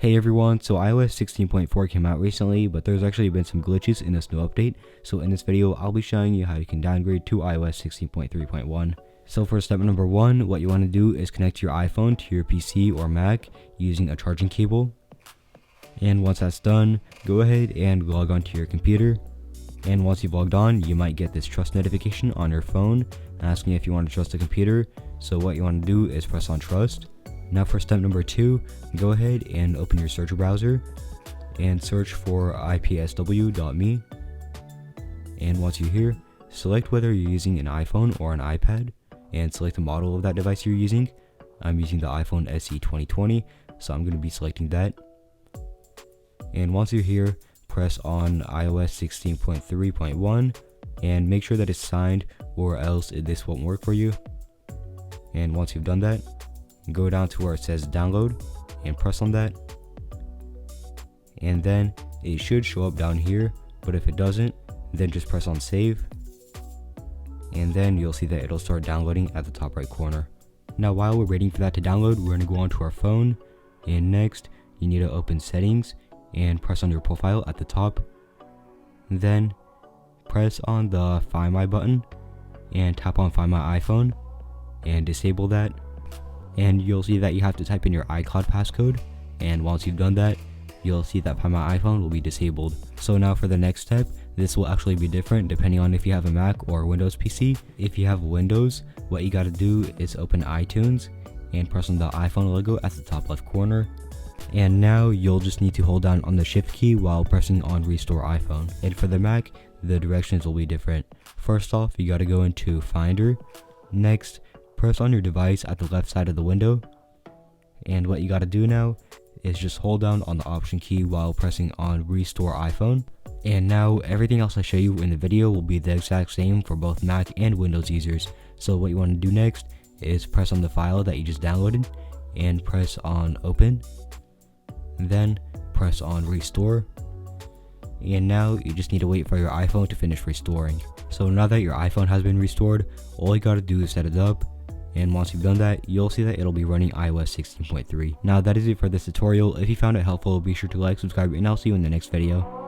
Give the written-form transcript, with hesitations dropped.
Hey everyone, so iOS 16.4 came out recently, but there's actually been some glitches in this new update. So in this video, I'll be showing you how you can downgrade to iOS 16.3.1. So for step number 1, what you want to do is connect your iPhone to your PC or Mac using a charging cable. And once that's done, go ahead and log onto your computer. And once you've logged on, you might get this trust notification on your phone asking if you want to trust the computer. So what you want to do is press on trust. Now for step number 2, go ahead and open your search browser and search for ipsw.me. And once you're here, select whether you're using an iPhone or an iPad and select the model of that device you're using. I'm using the iPhone SE 2020, so I'm going to be selecting that. And once you're here, press on iOS 16.3.1 and make sure that it's signed, or else this won't work for you. And once you've done that, go down to where it says download and press on that, and then it should show up down here, but if it doesn't, then just press on save, and then you'll see that it'll start downloading at the top right corner. Now while we're waiting for that to download, we're going to go onto our phone, and next you need to open settings and press on your profile at the top, then press on the Find My button and tap on Find My iPhone and disable that. And you'll see that you have to type in your iCloud passcode, and once you've done that, you'll see that Find My iPhone will be disabled. So now for the next step, this will actually be different depending on if you have a Mac or a Windows PC. If you have Windows, what you gotta do is open iTunes and press on the iPhone logo at the top left corner. And now you'll just need to hold down on the shift key while pressing on restore iPhone. And for the Mac, the directions will be different. First off, you gotta go into Finder. Next, press on your device at the left side of the window, and what you got to do now is just hold down on the option key while pressing on restore iPhone. And now everything else I show you in the video will be the exact same for both Mac and Windows users. So what you want to do next is press on the file that you just downloaded and press on open, then press on restore, and now you just need to wait for your iPhone to finish restoring. So now that your iPhone has been restored, all you got to do is set it up. And once you've done that, you'll see that it'll be running iOS 16.3. Now that is it for this tutorial. If you found it helpful, be sure to like, subscribe, and I'll see you in the next video.